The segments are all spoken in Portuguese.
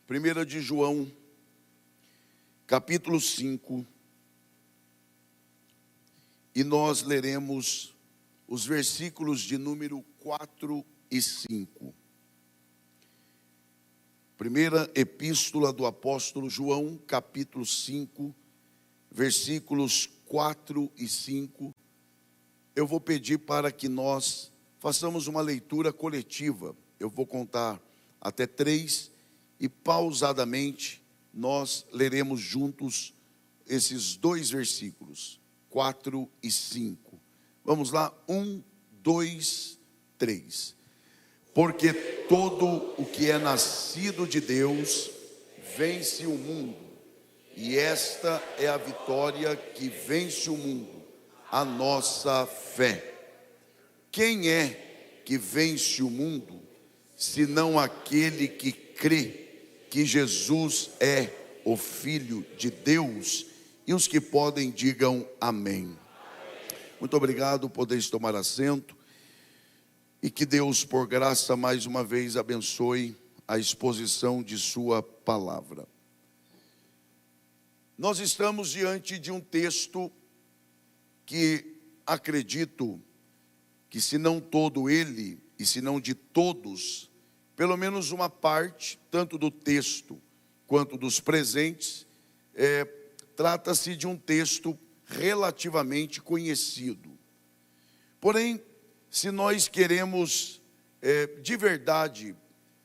1 de João, capítulo 5, e nós leremos os versículos de número 4 e 5. Primeira epístola do apóstolo João, capítulo 5, versículos 4 e 5. Eu vou pedir para que nós façamos uma leitura coletiva. Eu vou contar até 3 e pausadamente nós leremos juntos esses dois versículos, 4 e 5. Vamos lá, 1, 2, 3. Porque todo o que é nascido de Deus vence o mundo, e esta é a vitória que vence o mundo, a nossa fé. Quem é que vence o mundo, senão aquele que crê que Jesus é o Filho de Deus? E os que podem, digam amém. Muito obrigado, podeis tomar assento. E que Deus, por graça, mais uma vez abençoe a exposição de sua palavra. Nós estamos diante de um texto que acredito que, se não todo ele, e se não de todos, pelo menos uma parte, tanto do texto quanto dos presentes, trata-se de um texto relativamente conhecido. Porém, se nós queremos de verdade,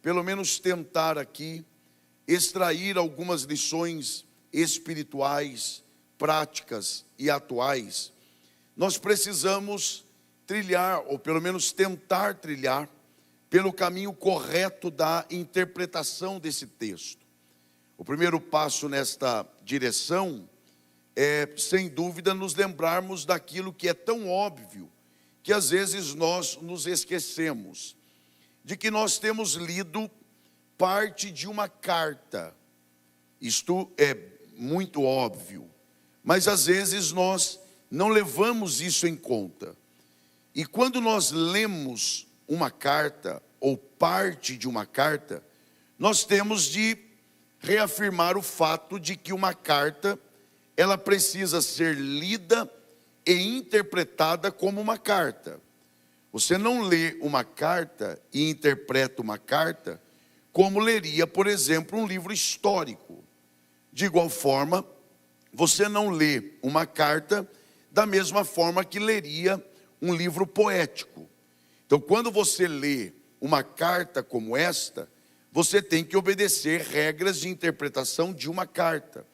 pelo menos tentar aqui, extrair algumas lições espirituais, práticas e atuais, nós precisamos trilhar, ou pelo menos tentar trilhar, pelo caminho correto da interpretação desse texto. O primeiro passo nesta direção é, sem dúvida, nos lembrarmos daquilo que é tão óbvio, que às vezes nós nos esquecemos, de que nós temos lido parte de uma carta. Isto é muito óbvio, mas às vezes nós não levamos isso em conta. E quando nós lemos uma carta, ou parte de uma carta, nós temos de reafirmar o fato de que uma carta, ela precisa ser lida e interpretada como uma carta. Você não lê uma carta e interpreta uma carta como leria, por exemplo, um livro histórico. De igual forma, você não lê uma carta da mesma forma que leria um livro poético. Então, quando você lê uma carta como esta, você tem que obedecer regras de interpretação de uma carta.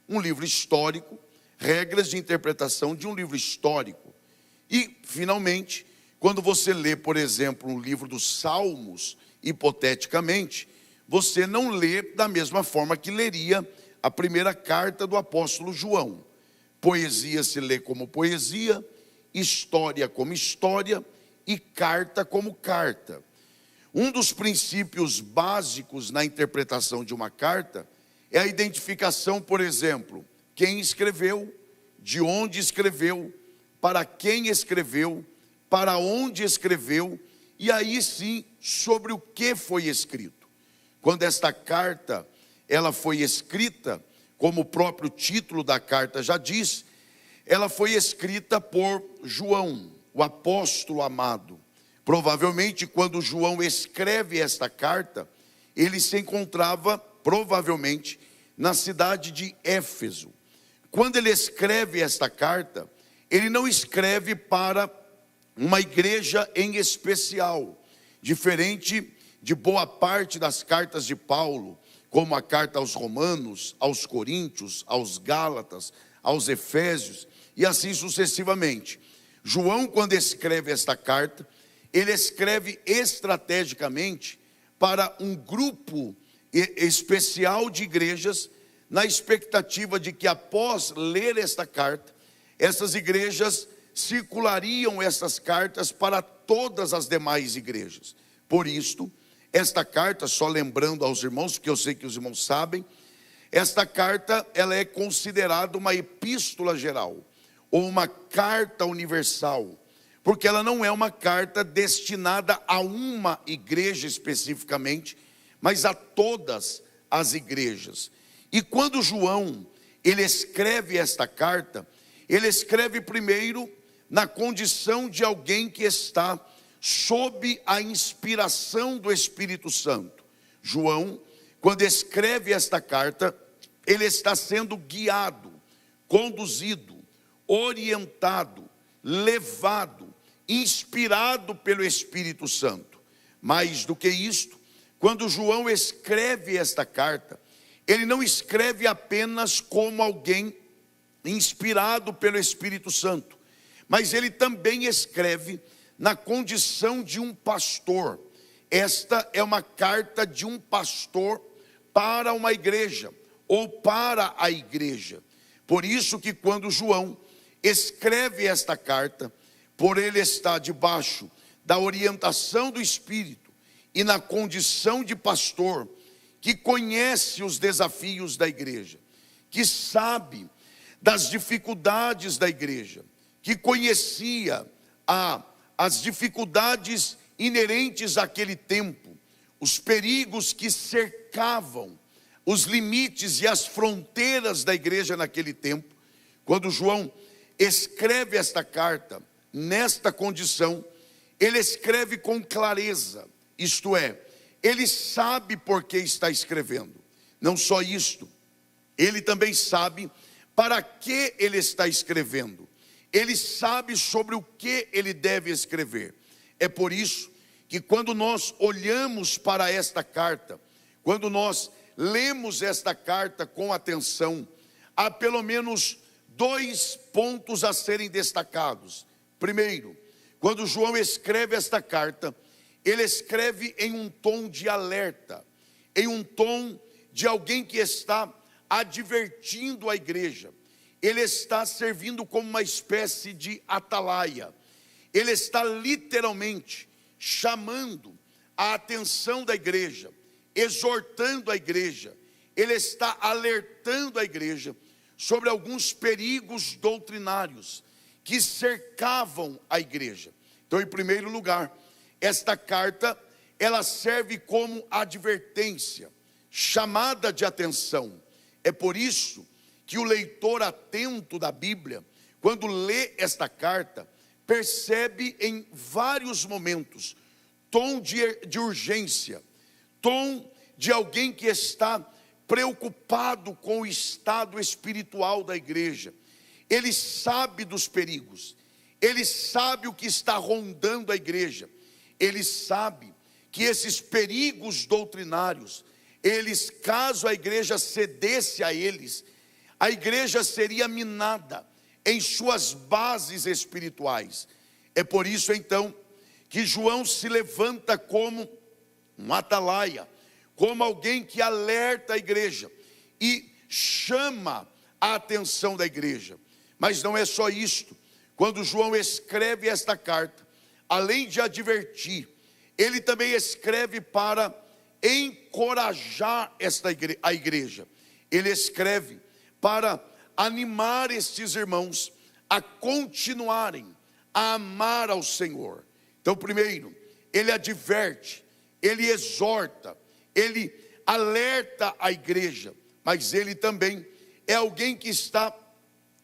Um livro histórico, regras de interpretação de um livro histórico. E, finalmente, quando você lê, por exemplo, um livro dos Salmos, hipoteticamente, você não lê da mesma forma que leria a primeira carta do apóstolo João. Poesia se lê como poesia, história como história e carta como carta. Um dos princípios básicos na interpretação de uma carta é a identificação, por exemplo, quem escreveu, de onde escreveu, para quem escreveu, para onde escreveu, e aí sim, sobre o que foi escrito. Quando esta carta, ela foi escrita, como o próprio título da carta já diz, ela foi escrita por João, o apóstolo amado. Provavelmente, quando João escreve esta carta, ele se encontrava, provavelmente, na cidade de Éfeso. Quando ele escreve esta carta, ele não escreve para uma igreja em especial, diferente de boa parte das cartas de Paulo, como a carta aos Romanos, aos Coríntios, aos Gálatas, aos Efésios, e assim sucessivamente. João, quando escreve esta carta, ele escreve estrategicamente para um grupo especial de igrejas, na expectativa de que, após ler esta carta, essas igrejas circulariam essas cartas para todas as demais igrejas. Por isto, esta carta, só lembrando aos irmãos, porque eu sei que os irmãos sabem, esta carta, ela é considerada uma epístola geral, ou uma carta universal, porque ela não é uma carta destinada a uma igreja especificamente, mas a todas às igrejas. E quando João, ele escreve esta carta, ele escreve primeiro na condição de alguém que está sob a inspiração do Espírito Santo. João, quando escreve esta carta, ele está sendo guiado, conduzido, orientado, levado, inspirado pelo Espírito Santo. Mais do que isto, quando João escreve esta carta, ele não escreve apenas como alguém inspirado pelo Espírito Santo, mas ele também escreve na condição de um pastor. Esta é uma carta de um pastor para uma igreja, ou para a igreja. Por isso que quando João escreve esta carta, por ele estar debaixo da orientação do Espírito e na condição de pastor, que conhece os desafios da igreja, que sabe das dificuldades da igreja, que conhecia as dificuldades inerentes àquele tempo, os perigos que cercavam os limites e as fronteiras da igreja naquele tempo. Quando João escreve esta carta, nesta condição, ele escreve com clareza, isto é, ele sabe por que está escrevendo. Não só isto, ele também sabe para que ele está escrevendo. Ele sabe sobre o que ele deve escrever. É por isso que quando nós olhamos para esta carta, quando nós lemos esta carta com atenção, há pelo menos 2 pontos a serem destacados. Primeiro, quando João escreve esta carta, ele escreve em um tom de alerta, em um tom de alguém que está advertindo a igreja. Ele está servindo como uma espécie de atalaia. Ele está literalmente chamando a atenção da igreja, exortando a igreja. Ele está alertando a igreja sobre alguns perigos doutrinários que cercavam a igreja. Então, em primeiro lugar, esta carta, ela serve como advertência, chamada de atenção. É por isso que o leitor atento da Bíblia, quando lê esta carta, percebe em vários momentos tom de urgência, tom de alguém que está preocupado com o estado espiritual da igreja. Ele sabe dos perigos, ele sabe o que está rondando a igreja, ele sabe que esses perigos doutrinários, caso a igreja cedesse a eles, a igreja seria minada em suas bases espirituais. É por isso então que João se levanta como um atalaia, como alguém que alerta a igreja e chama a atenção da igreja. Mas não é só isto. Quando João escreve esta carta, além de advertir, ele também escreve para encorajar a igreja. Ele escreve para animar estes irmãos a continuarem a amar ao Senhor. Então, primeiro, ele adverte, ele exorta, ele alerta a igreja, mas ele também é alguém que está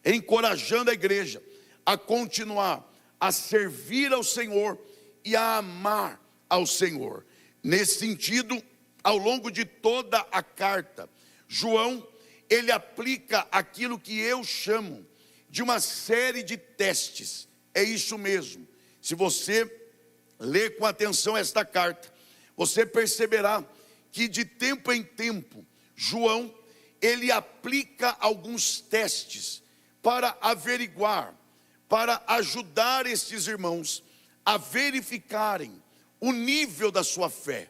encorajando a igreja a continuar a servir ao Senhor e a amar ao Senhor. Nesse sentido, ao longo de toda a carta, João, ele aplica aquilo que eu chamo de uma série de testes. É isso mesmo. Se você ler com atenção esta carta, você perceberá que de tempo em tempo, João, ele aplica alguns testes para averiguar, para ajudar estes irmãos a verificarem o nível da sua fé,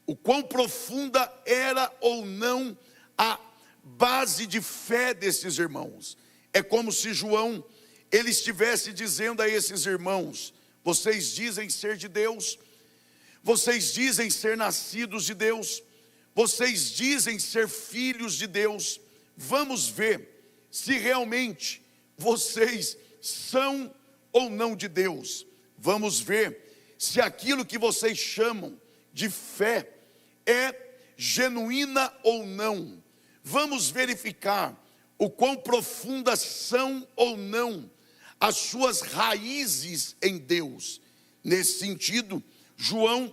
o quão profunda era ou não a base de fé desses irmãos. É como se João, ele estivesse dizendo a esses irmãos: vocês dizem ser de Deus, vocês dizem ser nascidos de Deus, vocês dizem ser filhos de Deus, vamos ver se realmente vocês são ou não de Deus. Vamos ver se aquilo que vocês chamam de fé é genuína ou não. Vamos verificar o quão profundas são ou não as suas raízes em Deus. Nesse sentido, João,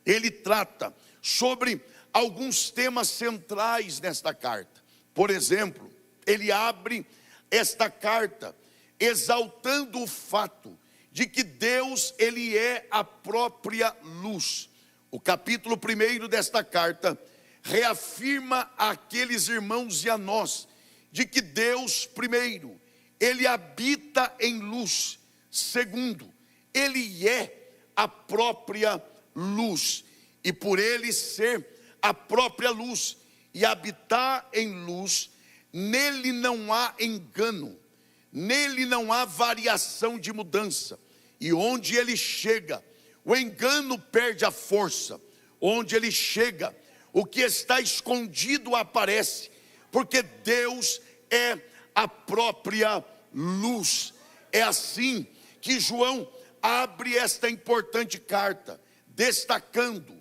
ele trata sobre alguns temas centrais nesta carta. Por exemplo, ele abre esta carta exaltando o fato de que Deus, ele é a própria luz. O capítulo 1 desta carta reafirma àqueles irmãos e a nós de que Deus, primeiro, ele habita em luz. Segundo, ele é a própria luz. E por ele ser a própria luz e habitar em luz, nele não há engano, nele não há variação de mudança. E onde ele chega, o engano perde a força. Onde ele chega, o que está escondido aparece, porque Deus é a própria luz. É assim que João abre esta importante carta, destacando,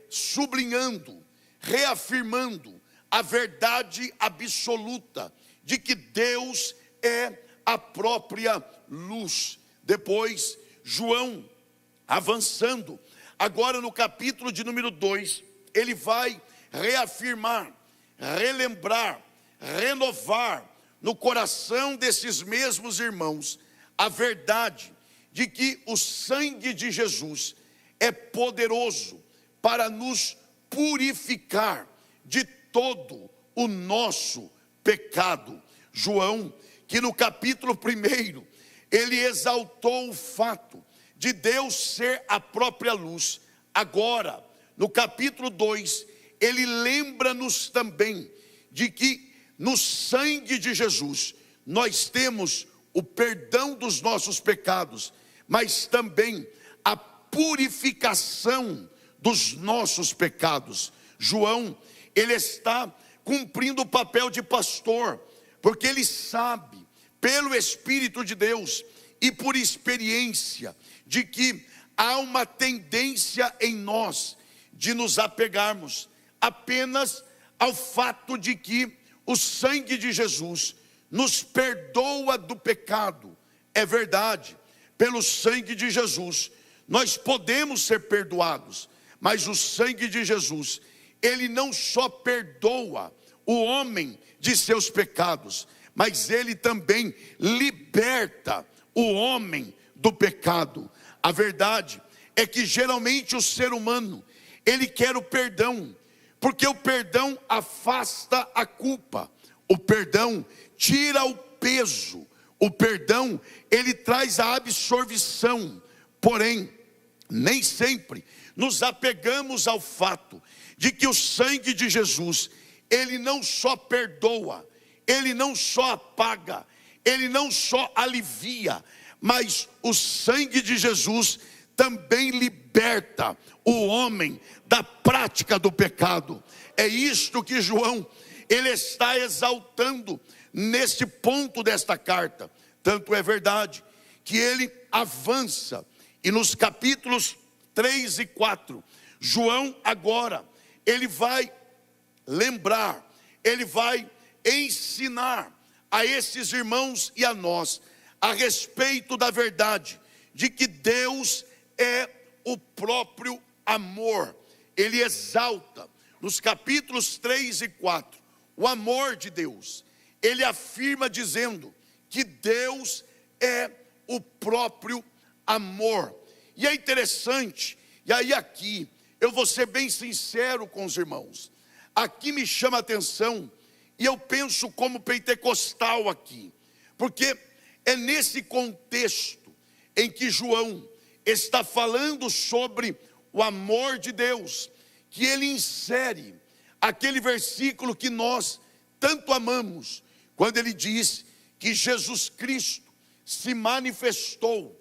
sublinhando, reafirmando a verdade absoluta de que Deus é a própria luz. Depois, João, avançando, agora no capítulo de número 2, ele vai reafirmar, relembrar, renovar no coração desses mesmos irmãos a verdade de que o sangue de Jesus é poderoso para nos purificar de todo o nosso pecado. João, que no capítulo 1, ele exaltou o fato de Deus ser a própria luz. Agora, no capítulo 2, ele lembra-nos também de que no sangue de Jesus nós temos o perdão dos nossos pecados, mas também a purificação dos nossos pecados. João, ele está cumprindo o papel de pastor, porque ele sabe, pelo Espírito de Deus e por experiência, de que há uma tendência em nós de nos apegarmos apenas ao fato de que o sangue de Jesus nos perdoa do pecado. É verdade, pelo sangue de Jesus nós podemos ser perdoados, mas o sangue de Jesus, ele não só perdoa o homem de seus pecados, mas ele também liberta o homem do pecado. A verdade é que geralmente o ser humano, ele quer o perdão, porque o perdão afasta a culpa, o perdão tira o peso, o perdão, ele traz a absolvição. Porém, nem sempre nos apegamos ao fato de que o sangue de Jesus, ele não só perdoa, ele não só apaga, ele não só alivia, mas o sangue de Jesus também liberta o homem da prática do pecado. É isto que João, ele está exaltando neste ponto desta carta. Tanto é verdade que ele avança, e nos capítulos 3 e 4, João agora, ele vai lembrar, ele vai ensinar a esses irmãos e a nós a respeito da verdade de que Deus é o próprio amor. Ele exalta nos capítulos 3 e 4 o amor de Deus. Ele afirma dizendo que Deus é o próprio amor. E é interessante, e aí aqui eu vou ser bem sincero com os irmãos, aqui me chama a atenção, e eu penso como pentecostal aqui, porque é nesse contexto em que João está falando sobre o amor de Deus, que ele insere aquele versículo que nós tanto amamos, quando ele diz que Jesus Cristo se manifestou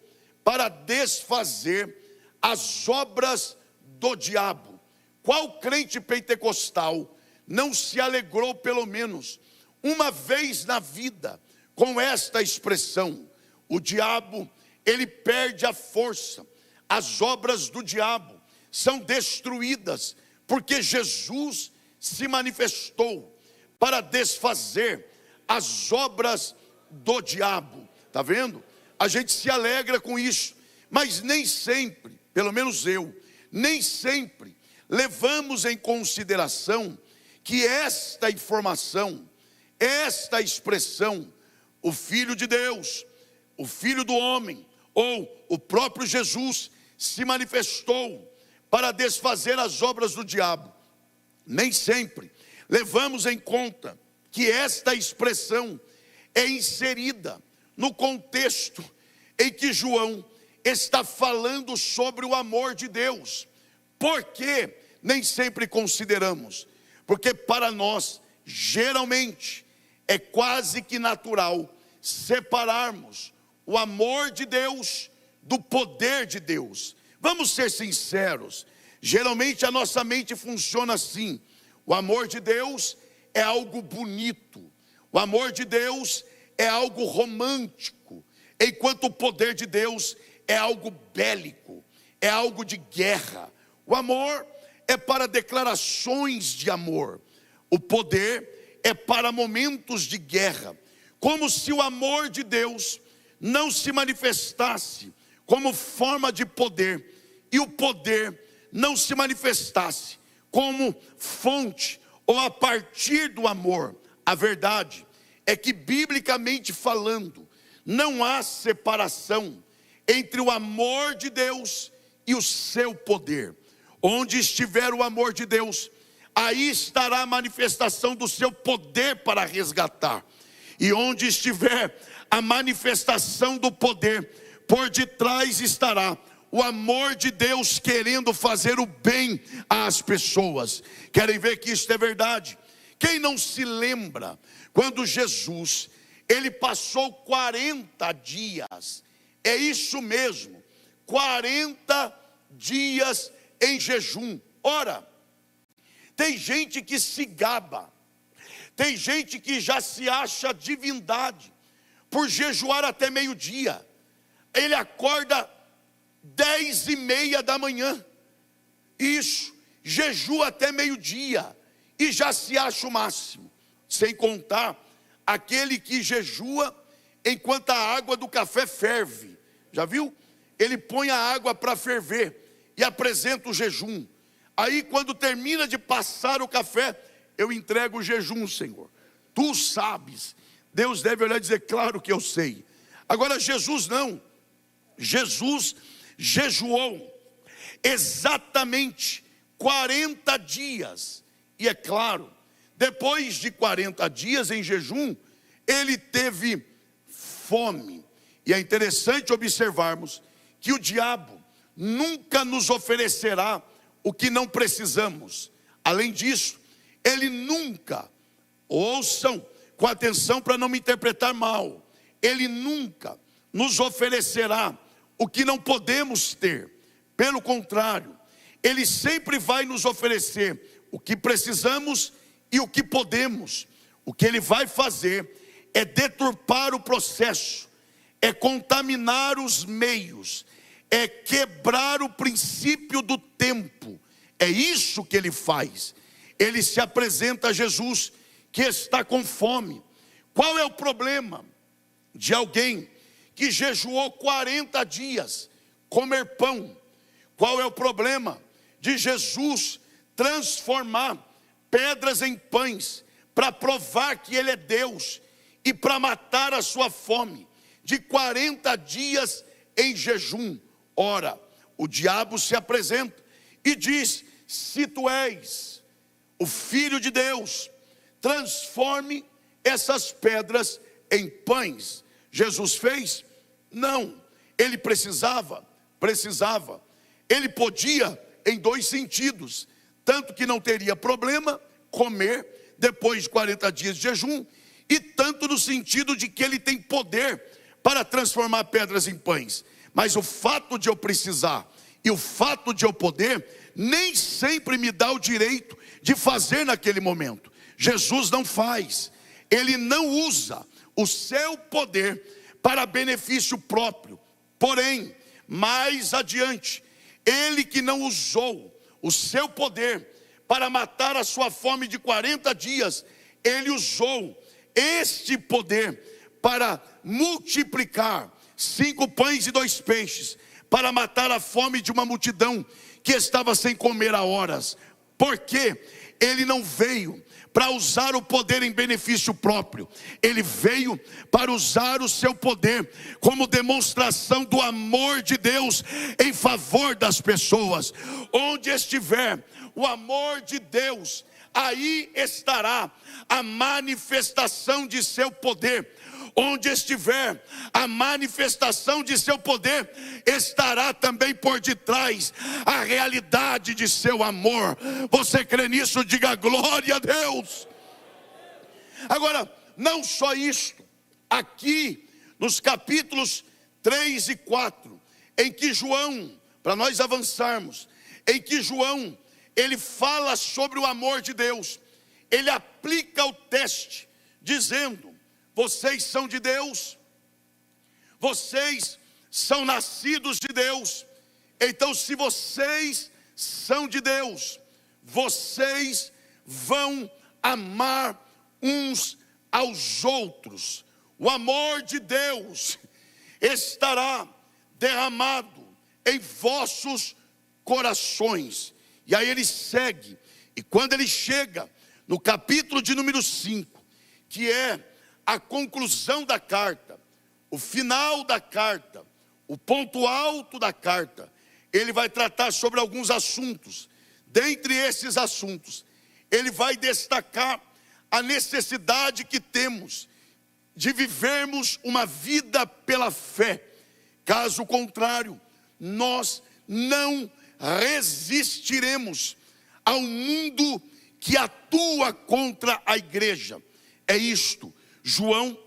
para desfazer as obras do diabo. Qual crente pentecostal não se alegrou pelo menos uma vez na vida com esta expressão? O diabo, ele perde a força, as obras do diabo são destruídas porque Jesus se manifestou para desfazer as obras do diabo. Está vendo? A gente se alegra com isso, mas nem sempre, pelo menos eu, nem sempre levamos em consideração que esta informação, esta expressão, o Filho de Deus, o Filho do homem, ou o próprio Jesus se manifestou para desfazer as obras do diabo. Nem sempre levamos em conta que esta expressão é inserida no contexto em que João está falando sobre o amor de Deus. Por que nem sempre consideramos? Porque para nós, geralmente, é quase que natural separarmos o amor de Deus do poder de Deus. Vamos ser sinceros, geralmente a nossa mente funciona assim: o amor de Deus é algo bonito, o amor de Deus é algo romântico, enquanto o poder de Deus é algo bélico, é algo de guerra. O amor é para declarações de amor, o poder é para momentos de guerra, como se o amor de Deus não se manifestasse como forma de poder, e o poder não se manifestasse como fonte ou a partir do amor. A verdade é que, biblicamente falando, não há separação entre o amor de Deus e o seu poder. Onde estiver o amor de Deus, aí estará a manifestação do seu poder para resgatar. E onde estiver a manifestação do poder, por detrás estará o amor de Deus querendo fazer o bem às pessoas. Querem ver que isso é verdade? Quem não se lembra quando Jesus, ele passou 40 dias, é isso mesmo, 40 dias em jejum. Ora, tem gente que se gaba, tem gente que já se acha divindade por jejuar até meio-dia. Ele acorda 10:30 da manhã, isso, jejua até meio-dia e já se acha o máximo. Sem contar aquele que jejua enquanto a água do café ferve. Já viu? Ele põe a água para ferver e apresenta o jejum. Aí quando termina de passar o café, eu entrego o jejum, Senhor. Tu sabes. Deus deve olhar e dizer: claro que eu sei. Agora Jesus não. Jesus jejuou exatamente 40 dias. E é claro, depois de 40 dias em jejum, ele teve fome. E é interessante observarmos que o diabo nunca nos oferecerá o que não precisamos. Além disso, ele nunca, ouçam com atenção para não me interpretar mal, ele nunca nos oferecerá o que não podemos ter. Pelo contrário, ele sempre vai nos oferecer o que precisamos e o que podemos. O que ele vai fazer é deturpar o processo, é contaminar os meios, é quebrar o princípio do tempo. É isso que ele faz. Ele se apresenta a Jesus que está com fome. Qual é o problema de alguém que jejuou 40 dias comer pão? Qual é o problema de Jesus transformar pedras em pães para provar que ele é Deus e para matar a sua fome de 40 dias em jejum? Ora, o diabo se apresenta e diz: se tu és o Filho de Deus, transforme essas pedras em pães. Jesus fez? Não. Ele precisava. Ele podia em dois sentidos: tanto que não teria problema comer depois de 40 dias de jejum, e tanto no sentido de que ele tem poder para transformar pedras em pães. Mas o fato de eu precisar e o fato de eu poder nem sempre me dá o direito de fazer naquele momento. Jesus não faz. Ele não usa o seu poder para benefício próprio. Porém, mais adiante, ele que não usou o seu poder para matar a sua fome de 40 dias, ele usou este poder para multiplicar 5 pães e 2 peixes, para matar a fome de uma multidão que estava sem comer há horas. Porque ele não veio para usar o poder em benefício próprio, ele veio para usar o seu poder como demonstração do amor de Deus em favor das pessoas. Onde estiver o amor de Deus, aí estará a manifestação de seu poder. Onde estiver a manifestação de seu poder, estará também por detrás a realidade de seu amor. Você crê nisso? Diga glória a Deus. Agora, não só isto, aqui nos capítulos 3 e 4, em que João, para nós avançarmos, em que João, ele fala sobre o amor de Deus, ele aplica o teste, dizendo: vocês são de Deus, vocês são nascidos de Deus. Então, se vocês são de Deus, vocês vão amar uns aos outros. O amor de Deus estará derramado em vossos corações. E aí ele segue, e quando ele chega no capítulo de número 5, que é a conclusão da carta, o final da carta, o ponto alto da carta, ele vai tratar sobre alguns assuntos. Dentre esses assuntos, ele vai destacar a necessidade que temos de vivermos uma vida pela fé. Caso contrário, nós não resistiremos ao mundo que atua contra a igreja. É isto. João,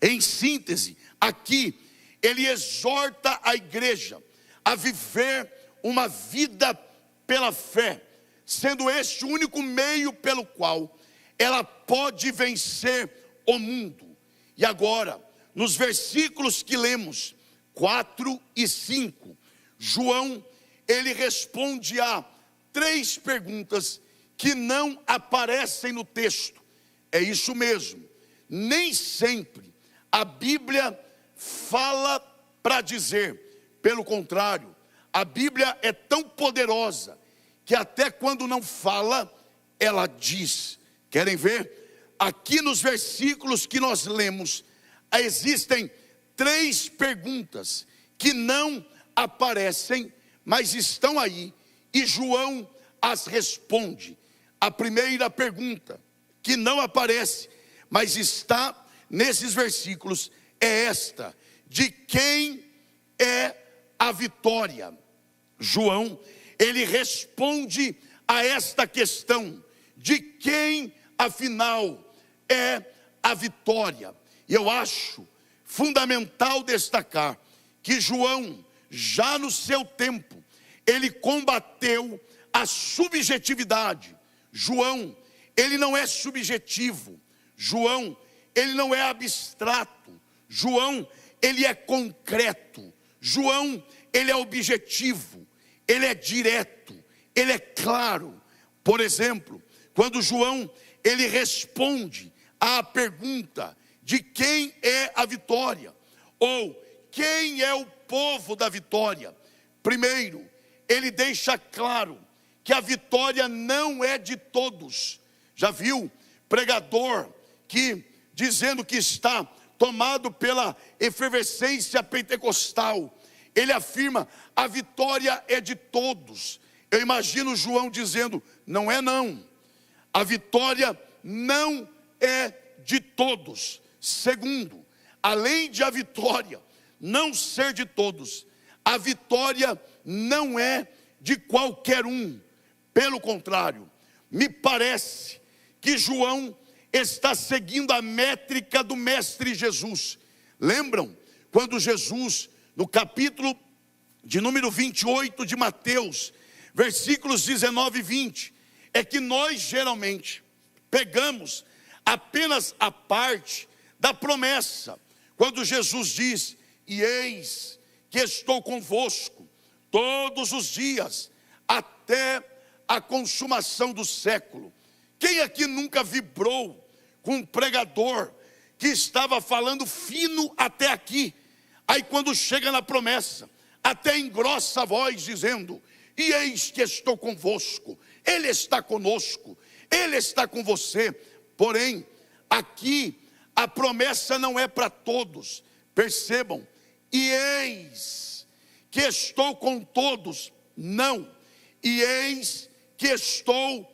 em síntese, aqui, ele exorta a igreja a viver uma vida pela fé, sendo este o único meio pelo qual ela pode vencer o mundo. E agora, nos versículos que lemos, 4 e 5, João, ele responde a 3 perguntas que não aparecem no texto. É isso mesmo. Nem sempre a Bíblia fala para dizer. Pelo contrário, a Bíblia é tão poderosa que até quando não fala, ela diz. Querem ver? Aqui nos versículos que nós lemos, existem 3 perguntas que não aparecem, mas estão aí, e João as responde. A primeira pergunta, que não aparece, mas está nesses versículos, é esta: de quem é a vitória? João, ele responde a esta questão: de quem, afinal, é a vitória? E eu acho fundamental destacar que João, já no seu tempo, ele combateu a subjetividade. João, ele não é subjetivo. João, ele não é abstrato. João, ele é concreto. João, ele é objetivo. Ele é direto. Ele é claro. Por exemplo, quando João, ele responde à pergunta: de quem é a vitória? Ou quem é o povo da vitória? Primeiro, ele deixa claro que a vitória não é de todos. Já viu pregador que, dizendo que está tomado pela efervescência pentecostal, ele afirma: a vitória é de todos. Eu imagino João dizendo: não é não, a vitória não é de todos. Segundo, além de a vitória não ser de todos, a vitória não é de qualquer um. Pelo contrário, me parece que João está seguindo a métrica do Mestre Jesus. Lembram? Quando Jesus, no capítulo de número 28 de Mateus, versículos 19 e 20, é que nós geralmente pegamos apenas a parte da promessa. Quando Jesus diz: e eis que estou convosco todos os dias, até a consumação do século. Quem aqui nunca vibrou com um pregador que estava falando fino até aqui, aí quando chega na promessa, até engrossa a voz dizendo: e eis que estou convosco, Ele está conosco, Ele está com você. Porém, aqui a promessa não é para todos, percebam, e eis que estou com todos, não, e eis que estou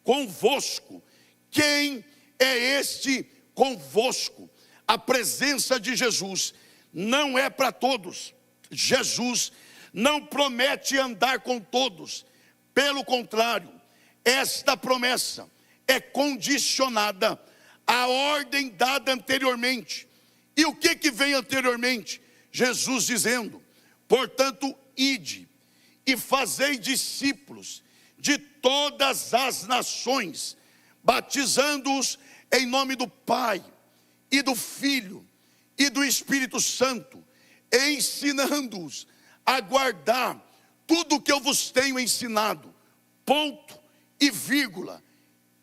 convosco. Quem é este convosco? A presença de Jesus não é para todos. Jesus não promete andar com todos, pelo contrário, esta promessa é condicionada à ordem dada anteriormente. E o que vem anteriormente? Jesus dizendo: portanto, ide e fazei discípulos de todas as nações, batizando-os em nome do Pai, e do Filho, e do Espírito Santo, ensinando-os a guardar tudo o que eu vos tenho ensinado, ponto e vírgula.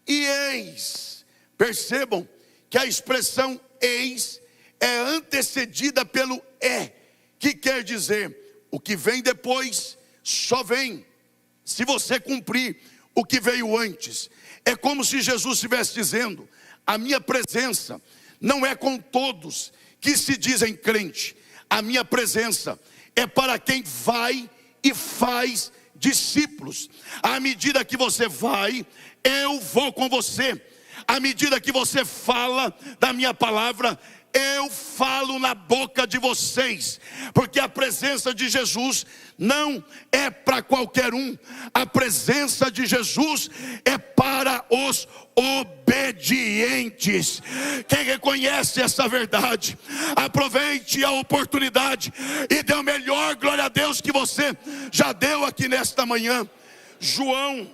E eis, percebam que a expressão eis é antecedida pelo que quer dizer, o que vem depois só vem se você cumprir o que veio antes. É como se Jesus estivesse dizendo: a minha presença não é com todos que se dizem crente, a minha presença é para quem vai e faz discípulos. À medida que você vai, eu vou com você. À medida que você fala da minha palavra, eu falo na boca de vocês, porque a presença de Jesus não é para qualquer um, a presença de Jesus é para os obedientes. Quem reconhece essa verdade, aproveite a oportunidade e dê a melhor glória a Deus que você já deu aqui nesta manhã. João,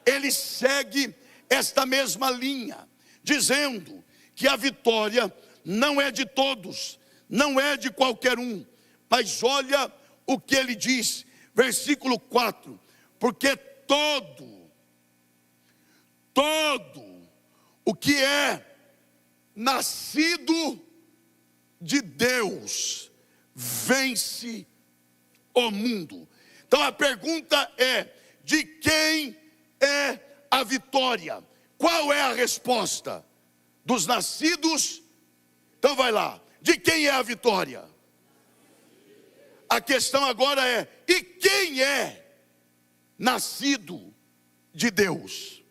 ele segue esta mesma linha, dizendo que a vitória não é de todos, não é de qualquer um. Mas olha o que ele diz, versículo 4: porque todo o que é nascido de Deus vence o mundo. Então a pergunta é: de quem é a vitória? Qual é a resposta? Dos nascidos? Então vai lá, de quem é a vitória? A questão agora é: e quem é nascido de Deus?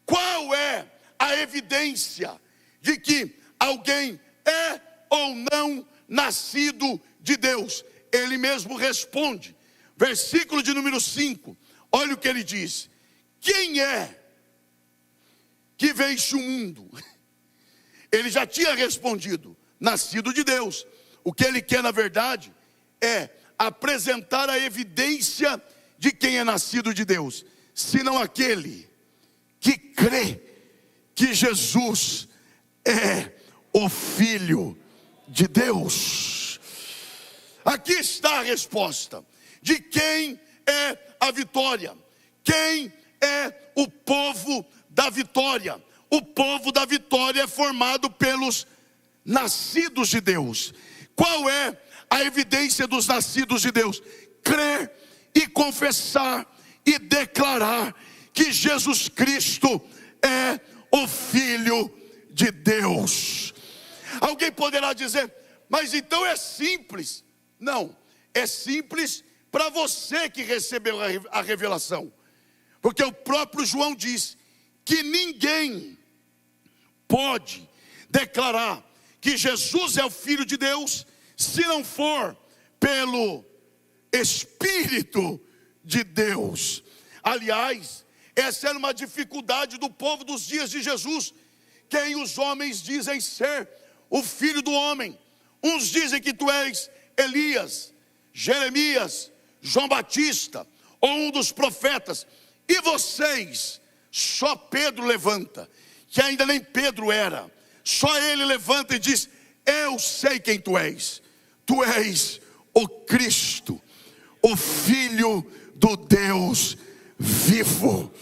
Qual é a evidência de que alguém é ou não nascido de Deus? Ele mesmo responde, versículo de número 5, olha o que ele diz: quem é que vence o mundo? Ele já tinha respondido: nascido de Deus. O que ele quer, na verdade, é apresentar a evidência de quem é nascido de Deus, senão aquele que crê que Jesus é o Filho de Deus. Aqui está a resposta de quem é a vitória. Quem é o povo da vitória? O povo da vitória é formado pelos nascidos de Deus. Qual é a evidência dos nascidos de Deus? Crer e confessar e declarar que Jesus Cristo é o Filho de Deus. Alguém poderá dizer: mas então é simples. Não, é simples para você que recebeu a revelação, porque o próprio João diz que ninguém pode declarar que Jesus é o Filho de Deus se não for pelo Espírito de Deus. Aliás, essa era uma dificuldade do povo dos dias de Jesus. Quem os homens dizem ser o Filho do homem? Uns dizem que tu és Elias, Jeremias, João Batista ou um dos profetas. E vocês? Só Pedro levanta, que ainda nem Pedro era. Só ele levanta e diz: eu sei quem tu és. Tu és o Cristo, o Filho do Deus vivo.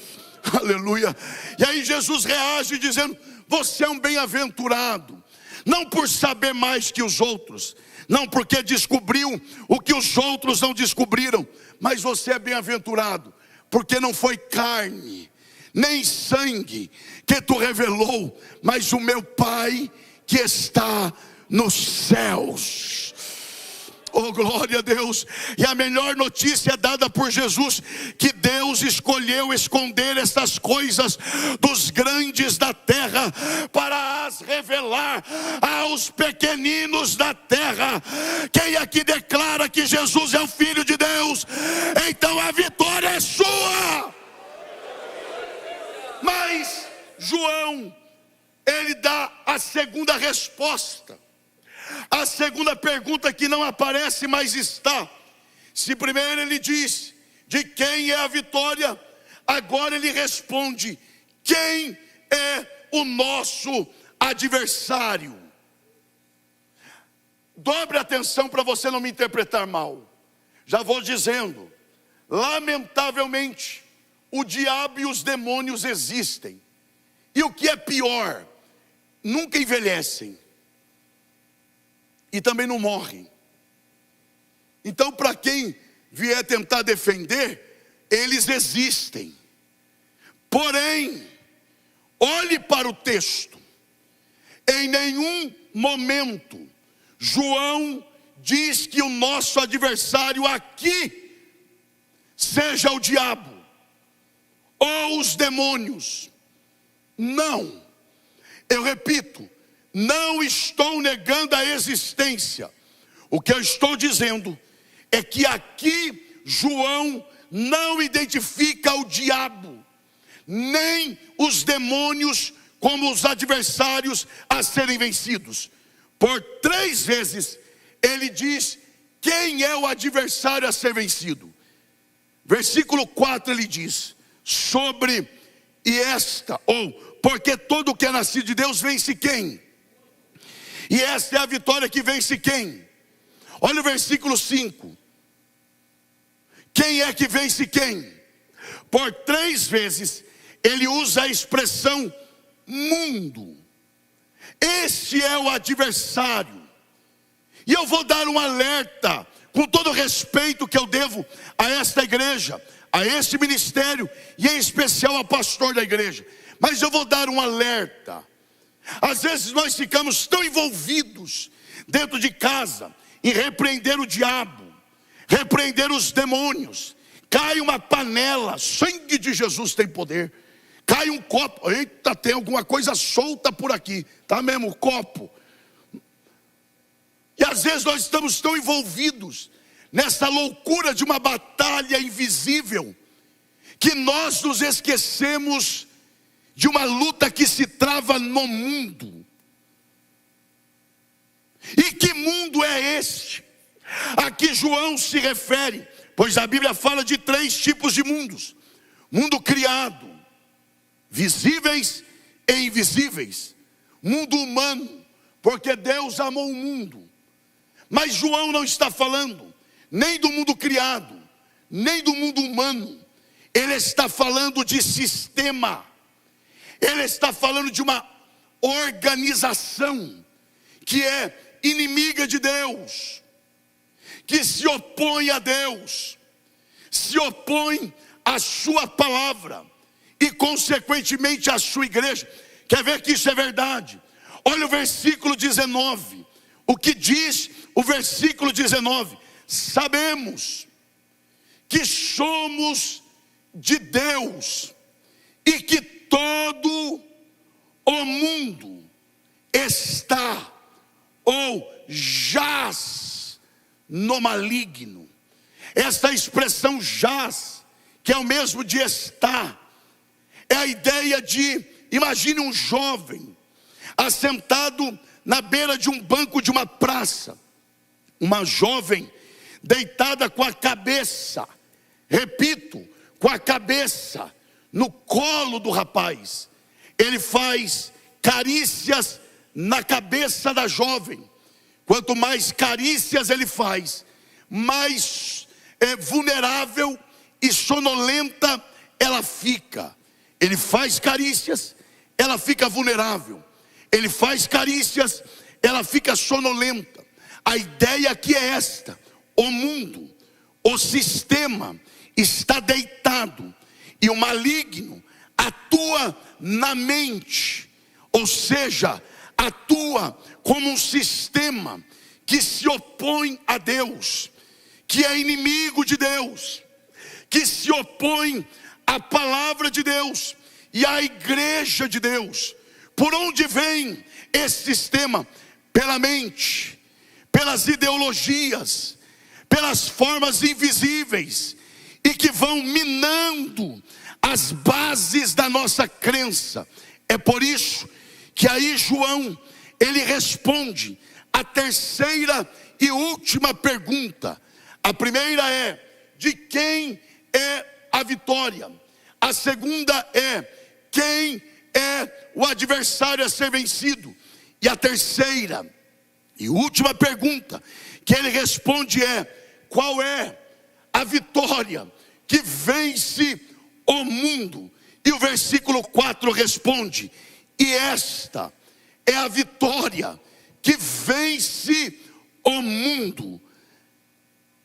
Aleluia. E aí Jesus reage dizendo: você é um bem-aventurado, não por saber mais que os outros, não porque descobriu o que os outros não descobriram, mas você é bem-aventurado, porque não foi carne, nem sangue que tu revelou, mas o meu Pai que está nos céus. Oh, glória a Deus. E a melhor notícia é dada por Jesus, que Deus escolheu esconder essas coisas dos grandes da terra, para as revelar aos pequeninos da terra. Quem aqui declara que Jesus é o Filho de Deus, então a vitória é sua. Mas João, ele dá a segunda resposta. A segunda pergunta que não aparece, mas está. Se primeiro ele diz de quem é a vitória, agora ele responde: quem é o nosso adversário? Dobre atenção para você não me interpretar mal. Já vou dizendo, lamentavelmente, o diabo e os demônios existem. E o que é pior, nunca envelhecem. E também não morrem. Então, para quem vier tentar defender, eles existem. Porém, olhe para o texto. Em nenhum momento João diz que o nosso adversário aqui seja o diabo ou os demônios. Não. Eu repito, não estou negando a existência. O que eu estou dizendo é que aqui João não identifica o diabo, nem os demônios como os adversários a serem vencidos. Por 3 vezes ele diz quem é o adversário a ser vencido. Versículo 4 ele diz: sobre e esta, ou porque todo o que é nascido de Deus vence quem? E esta é a vitória que vence quem? Olha o versículo 5. Quem é que vence quem? Por 3 vezes ele usa a expressão mundo. Este é o adversário. E eu vou dar um alerta, com todo o respeito que eu devo a esta igreja, a este ministério, e em especial ao pastor da igreja. Mas eu vou dar um alerta. Às vezes nós ficamos tão envolvidos dentro de casa em repreender o diabo, repreender os demônios. Cai uma panela, sangue de Jesus tem poder. Cai um copo, eita, tem alguma coisa solta por aqui, tá mesmo, o copo. E às vezes nós estamos tão envolvidos nessa loucura de uma batalha invisível, que nós nos esquecemos de uma luta que se trava no mundo. E que mundo é este a que João se refere? Pois a Bíblia fala de 3 tipos de mundos: mundo criado, visíveis e invisíveis. Mundo humano, porque Deus amou o mundo. Mas João não está falando nem do mundo criado, nem do mundo humano. Ele está falando de sistema. Ele está falando de uma organização que é inimiga de Deus, que se opõe a Deus, se opõe à sua palavra e consequentemente à sua igreja. Quer ver que isso é verdade? Olha o versículo 19. O que diz o versículo 19? Sabemos que somos de Deus e que todo o mundo está ou jaz no maligno. Esta expressão jaz, que é o mesmo de estar, é a ideia de, imagine um jovem assentado na beira de um banco de uma praça, uma jovem deitada com a cabeça, repito, com a cabeça no colo do rapaz. Ele faz carícias na cabeça da jovem. Quanto mais carícias ele faz, mais vulnerável e sonolenta ela fica. Ele faz carícias, ela fica vulnerável. Ele faz carícias, ela fica sonolenta. A ideia aqui é esta: o mundo, o sistema está deitado e o maligno atua na mente, ou seja, atua como um sistema que se opõe a Deus, que é inimigo de Deus, que se opõe à palavra de Deus e à igreja de Deus. Por onde vem esse sistema? Pela mente, pelas ideologias, pelas formas invisíveis, e que vão minando as bases da nossa crença. É por isso que aí João, ele responde a terceira e última pergunta. A primeira é: de quem é a vitória? A segunda é: quem é o adversário a ser vencido? E a terceira e última pergunta que ele responde é: qual é a vitória que vence o mundo? E o versículo 4 responde: e esta é a vitória que vence o mundo,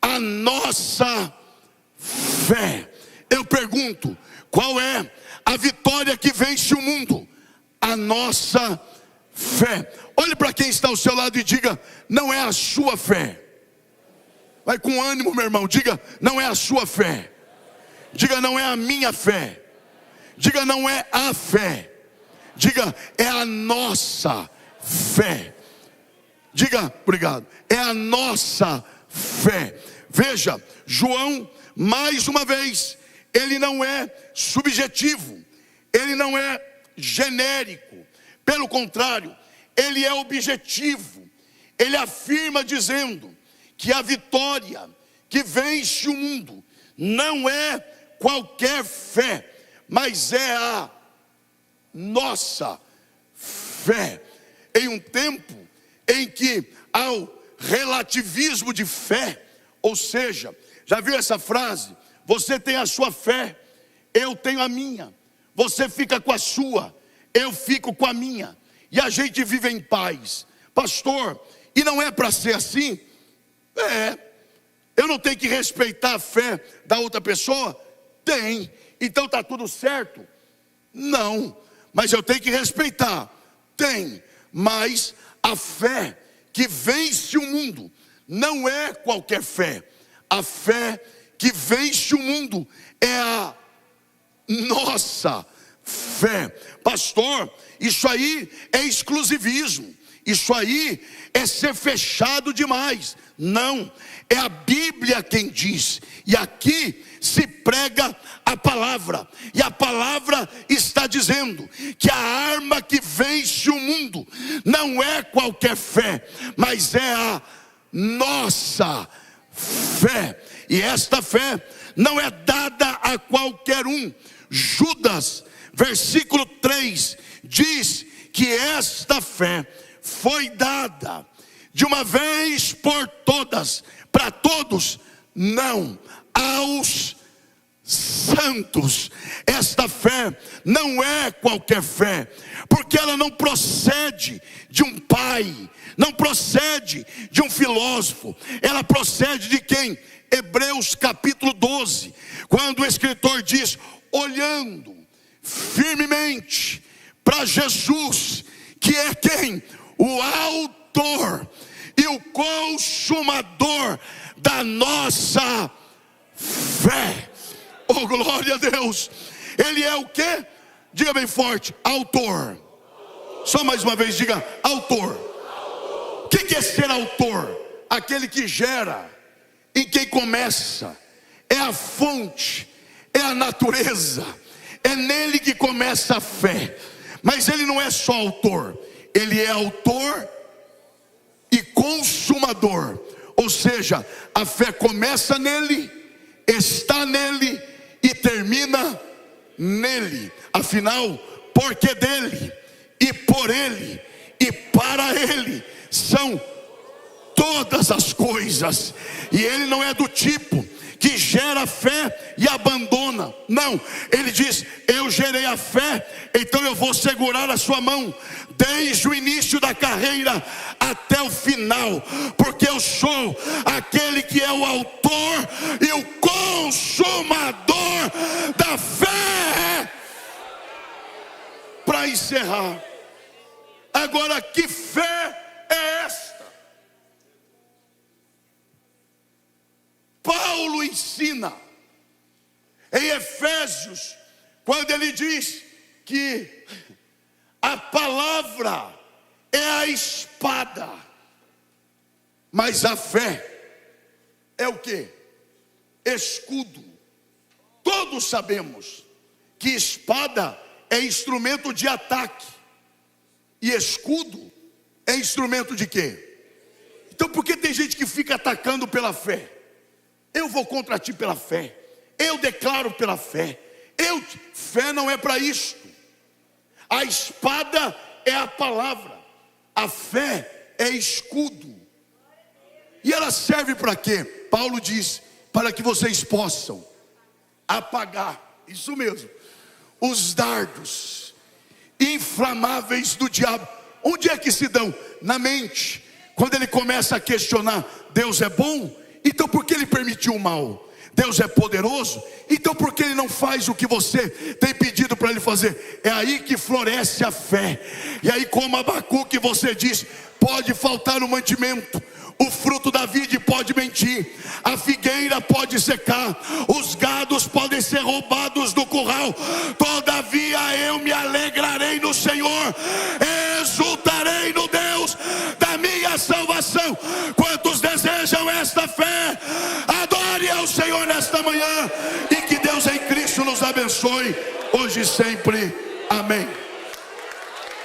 a nossa fé. Eu pergunto: qual é a vitória que vence o mundo? A nossa fé. Olhe para quem está ao seu lado e diga: não é a sua fé. Vai com ânimo, meu irmão. Diga: não é a sua fé. Diga: não é a minha fé. Diga: não é a fé. Diga: é a nossa fé. Diga: obrigado. É a nossa fé. Veja, João, mais uma vez, ele não é subjetivo, ele não é genérico. Pelo contrário, ele é objetivo. Ele afirma dizendo que a vitória que vence o mundo não é qualquer fé, mas é a nossa fé. Em um tempo em que há o relativismo de fé, ou seja, já viu essa frase? Você tem a sua fé, eu tenho a minha. Você fica com a sua, eu fico com a minha. E a gente vive em paz. Pastor, e não é para ser assim? Eu não tenho que respeitar a fé da outra pessoa? Tem. Então está tudo certo? Não. Mas eu tenho que respeitar? Tem. Mas a fé que vence o mundo não é qualquer fé. A fé que vence o mundo é a nossa fé. Pastor, isso aí é exclusivismo. Isso aí é ser fechado demais. Não, é a Bíblia quem diz. E aqui se prega a palavra. E a palavra está dizendo que a arma que vence o mundo não é qualquer fé, mas é a nossa fé. E esta fé não é dada a qualquer um. Judas, versículo 3, diz que esta fé foi dada de uma vez por todas, para todos, não, aos santos. Esta fé não é qualquer fé, porque ela não procede de um pai, não procede de um filósofo. Ela procede de quem? Hebreus capítulo 12, quando o escritor diz: olhando firmemente para Jesus, que é quem? O autor e o consumador da nossa fé. Oh, glória a Deus. Ele é o quê? Diga bem forte: autor. Só mais uma vez, diga: autor. O que é ser autor? Aquele que gera, em quem começa. É a fonte, é a natureza, é nele que começa a fé. Mas ele não é só autor, ele é autor e consumador. Ou seja, a fé começa nele, está nele e termina nele. Afinal, porque dele e por ele e para ele são todas as coisas. E ele não é do tipo que gera fé e abandona. Não, ele diz: eu gerei a fé, então eu vou segurar a sua mão desde o início da carreira até o final, porque eu sou aquele que é o autor e o consumador da fé. Para encerrar, agora, que fé é esta? Paulo ensina em Efésios, quando ele diz que a palavra é a espada, mas a fé é o quê? Escudo. Todos sabemos que espada é instrumento de ataque e escudo é instrumento de quê? Então por que tem gente que fica atacando pela fé? Eu vou contra ti pela fé, eu declaro pela fé. Fé não é para isto. A espada é a palavra, a fé é escudo. E ela serve para quê? Paulo diz: para que vocês possam apagar, isso mesmo, os dardos inflamáveis do diabo. Onde é que se dão? Na mente. Quando ele começa a questionar: Deus é bom, então por que ele permitiu o mal? Deus é poderoso, então por que ele não faz o que você tem pedido para ele fazer? É aí que floresce a fé. E aí, como Abacuque, você diz: pode faltar o mantimento, o fruto da vide pode mentir, a figueira pode secar, os gados podem ser roubados do curral, todavia eu me alegrarei no Senhor, exultarei no Deus da minha salvação. Quantos desejam esta fé? Adore ao Senhor nesta manhã, e que Deus em Cristo nos abençoe hoje e sempre. Amém.